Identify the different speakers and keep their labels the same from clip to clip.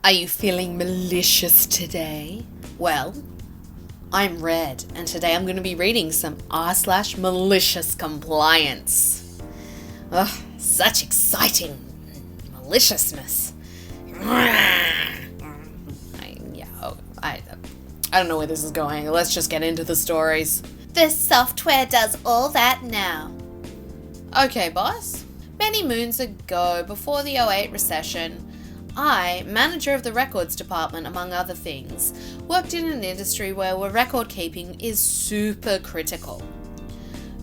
Speaker 1: Are you feeling malicious today? Well, I'm Red, and today I'm going to be reading some r/MaliciousDomplance. Ugh, such exciting maliciousness. I don't know where this is going. Let's just get into the stories.
Speaker 2: The software does all that now.
Speaker 1: Okay, boss. Many moons ago, before the '08 recession, I, manager of the records department among other things, worked in an industry where record keeping is super critical.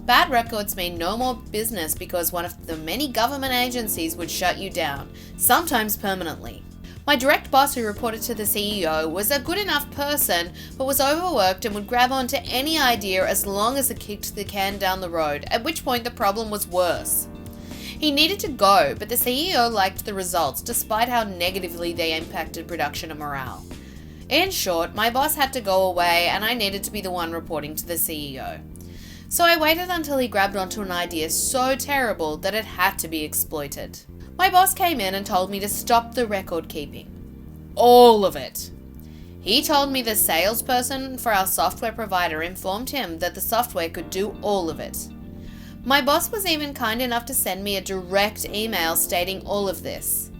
Speaker 1: Bad records mean no more business because one of the many government agencies would shut you down, sometimes permanently. My direct boss, who reported to the CEO, was a good enough person but was overworked and would grab onto any idea as long as it kicked the can down the road, at which point the problem was worse. He needed to go, but the CEO liked the results despite how negatively they impacted production and morale. In short, my boss had to go away and I needed to be the one reporting to the CEO. So I waited until he grabbed onto an idea so terrible that it had to be exploited. My boss came in and told me to stop the record keeping. All of it. He told me the salesperson for our software provider informed him that the software could do all of it. My boss was even kind enough to send me a direct email stating all of this.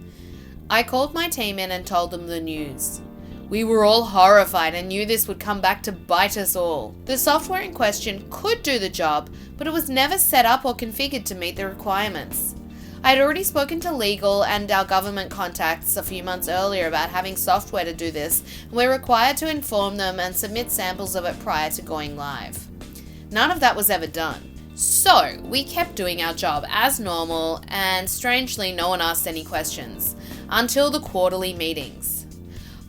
Speaker 1: I called my team in and told them the news. We were all horrified and knew this would come back to bite us all. The software in question could do the job, but it was never set up or configured to meet the requirements. I had already spoken to legal and our government contacts a few months earlier about having software to do this, and we're required to inform them and submit samples of it prior to going live. None of that was ever done. So, we kept doing our job as normal, and strangely no one asked any questions, until the quarterly meetings.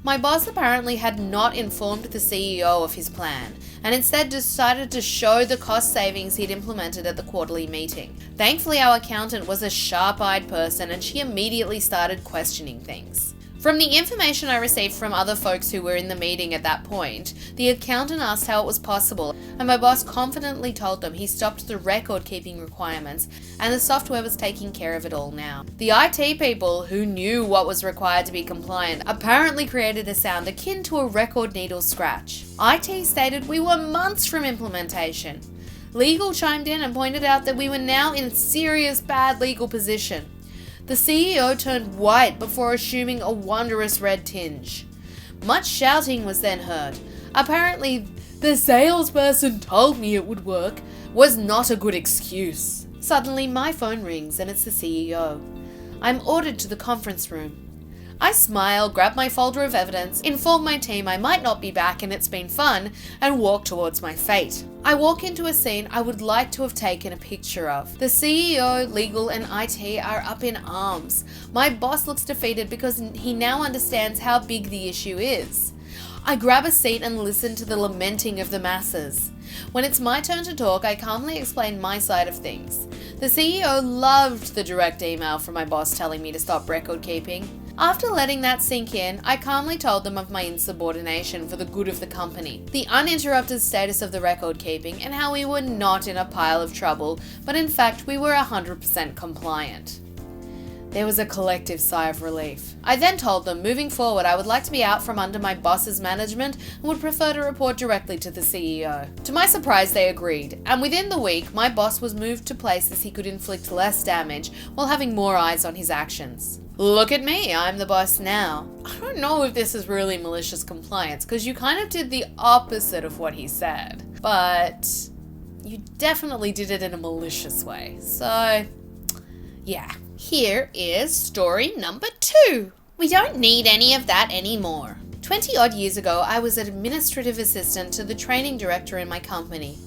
Speaker 1: My boss apparently had not informed the CEO of his plan, and instead decided to show the cost savings he'd implemented at the quarterly meeting. Thankfully, our accountant was a sharp-eyed person and she immediately started questioning things. From the information I received from other folks who were in the meeting at that point, the accountant asked how it was possible, and my boss confidently told them he stopped the record-keeping requirements and the software was taking care of it all now. The IT people, who knew what was required to be compliant, apparently created a sound akin to a record needle scratch. IT stated we were months from implementation. Legal chimed in and pointed out that we were now in serious bad legal position. The CEO turned white before assuming a wondrous red tinge. Much shouting was then heard. Apparently, the salesperson told me it would work was not a good excuse. Suddenly, my phone rings and it's the CEO. I'm ordered to the conference room. I smile, grab my folder of evidence, inform my team I might not be back and it's been fun, and walk towards my fate. I walk into a scene I would like to have taken a picture of. The CEO, legal, and IT are up in arms. My boss looks defeated because he now understands how big the issue is. I grab a seat and listen to the lamenting of the masses. When it's my turn to talk, I calmly explain my side of things. The CEO loved the direct email from my boss telling me to stop record keeping. After letting that sink in, I calmly told them of my insubordination for the good of the company, the uninterrupted status of the record keeping, and how we were not in a pile of trouble, but in fact we were 100% compliant. There was a collective sigh of relief. I then told them, moving forward, I would like to be out from under my boss's management and would prefer to report directly to the CEO. To my surprise, they agreed, and within the week, my boss was moved to places he could inflict less damage while having more eyes on his actions. Look at me, I'm the boss now. I don't know if this is really malicious compliance, because you kind of did the opposite of what he said. But you definitely did it in a malicious way. So, yeah. Here is story number 2. We don't need any of that anymore. 20 odd years ago, I was an administrative assistant to the training director in my company.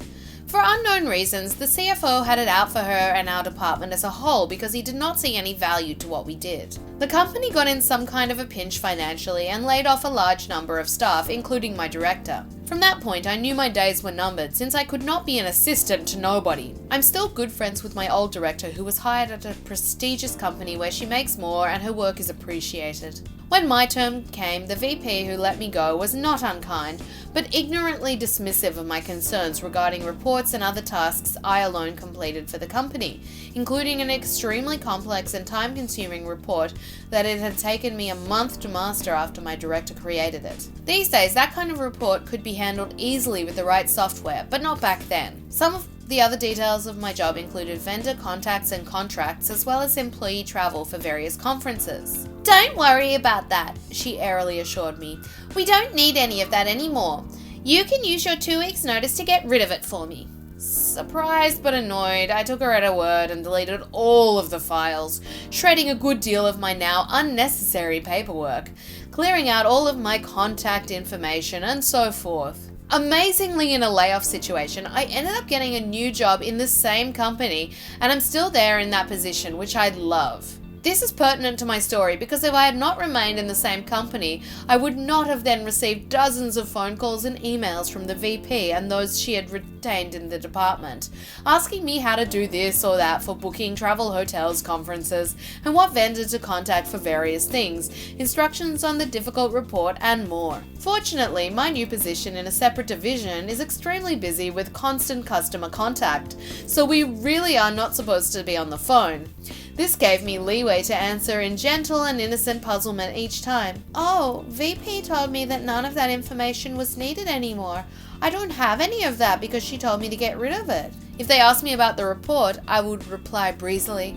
Speaker 1: For unknown reasons, the CFO had it out for her and our department as a whole because he did not see any value to what we did. The company got in some kind of a pinch financially and laid off a large number of staff, including my director. From that point, I knew my days were numbered since I could not be an assistant to nobody. I'm still good friends with my old director who was hired at a prestigious company where she makes more and her work is appreciated. When my term came, the VP who let me go was not unkind, but ignorantly dismissive of my concerns regarding reports and other tasks I alone completed for the company, including an extremely complex and time-consuming report that it had taken me a month to master after my director created it. These days, that kind of report could be handled easily with the right software, but not back then. Some of the other details of my job included vendor contacts and contracts, as well as employee travel for various conferences.
Speaker 2: Don't worry about that,
Speaker 1: She airily assured me.
Speaker 2: we don't need any of that anymore. You can use your 2 weeks notice to get rid of it for me.
Speaker 1: Surprised but annoyed, I took her at her word and deleted all of the files, shredding a good deal of my now unnecessary paperwork, clearing out all of my contact information, and so forth. Amazingly, in a layoff situation, I ended up getting a new job in the same company, and I'm still there in that position, which I love. This is pertinent to my story because if I had not remained in the same company, I would not have then received dozens of phone calls and emails from the VP and those she had retained in the department, asking me how to do this or that for booking travel, hotels, conferences, and what vendor to contact for various things, instructions on the difficult report, and more. Fortunately, my new position in a separate division is extremely busy with constant customer contact, so we really are not supposed to be on the phone. This gave me leeway to answer in gentle and innocent puzzlement each time.
Speaker 2: Oh, VP told me that none of that information was needed anymore. I don't have any of that because she told me to get rid of it.
Speaker 1: If they asked me about the report, I would reply breezily,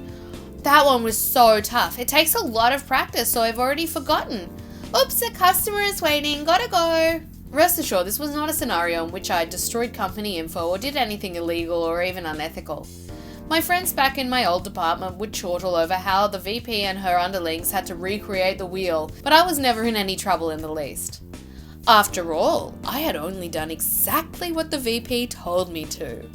Speaker 1: "That one was so tough. It takes a lot of practice, so I've already forgotten.
Speaker 2: Oops, a customer is waiting, gotta go."
Speaker 1: Rest assured, this was not a scenario in which I destroyed company info or did anything illegal or even unethical. My friends back in my old department would chortle over how the VP and her underlings had to recreate the wheel, but I was never in any trouble in the least. After all, I had only done exactly what the VP told me to.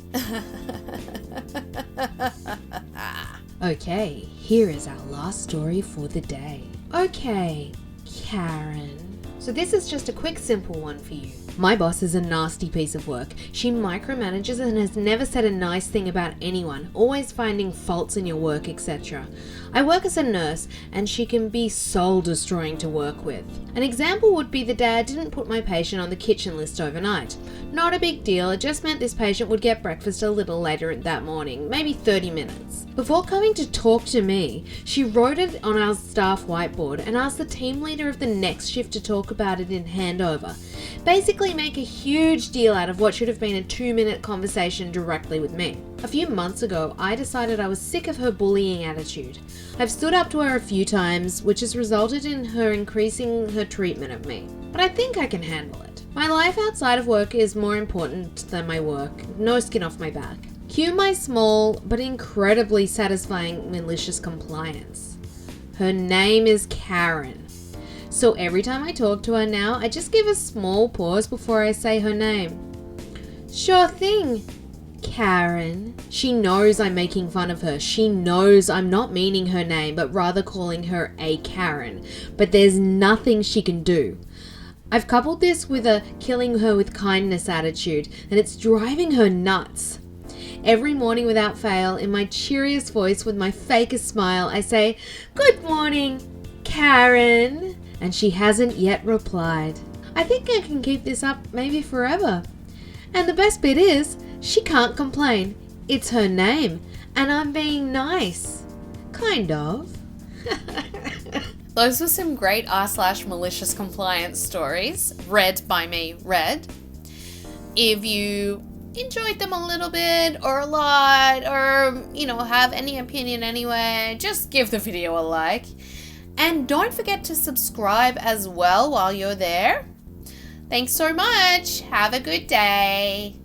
Speaker 3: Okay, here is our last story for the day. Okay, Karen. So this is just a quick, simple one for you. My boss is a nasty piece of work. She micromanages and has never said a nice thing about anyone, always finding faults in your work, etc. I work as a nurse and she can be soul-destroying to work with. An example would be the day I didn't put my patient on the kitchen list overnight. Not a big deal, it just meant this patient would get breakfast a little later that morning, maybe 30 minutes. Before coming to talk to me, she wrote it on our staff whiteboard and asked the team leader of the next shift to talk about it in handover. Basically make a huge deal out of what should have been a 2-minute conversation directly with me. A few months ago, I decided I was sick of her bullying attitude. I've stood up to her a few times, which has resulted in her increasing her treatment of me. But I think I can handle it. My life outside of work is more important than my work. No skin off my back. Cue my small but incredibly satisfying malicious compliance. Her name is Karen. So every time I talk to her now, I just give a small pause before I say her name. Sure thing, Karen. She knows I'm making fun of her. She knows I'm not meaning her name, but rather calling her a Karen. But there's nothing she can do. I've coupled this with a killing her with kindness attitude, and it's driving her nuts. Every morning without fail, in my cheeriest voice with my fakest smile, I say, "Good morning, Karen." And she hasn't yet replied. I think I can keep this up maybe forever. And the best bit is, she can't complain. It's her name, and I'm being nice. Kind of.
Speaker 1: Those were some great r/malicious compliance stories, read by me, Red. If you enjoyed them a little bit or a lot or, have any opinion anyway, just give the video a like. And don't forget to subscribe as well while you're there. Thanks so much. Have a good day.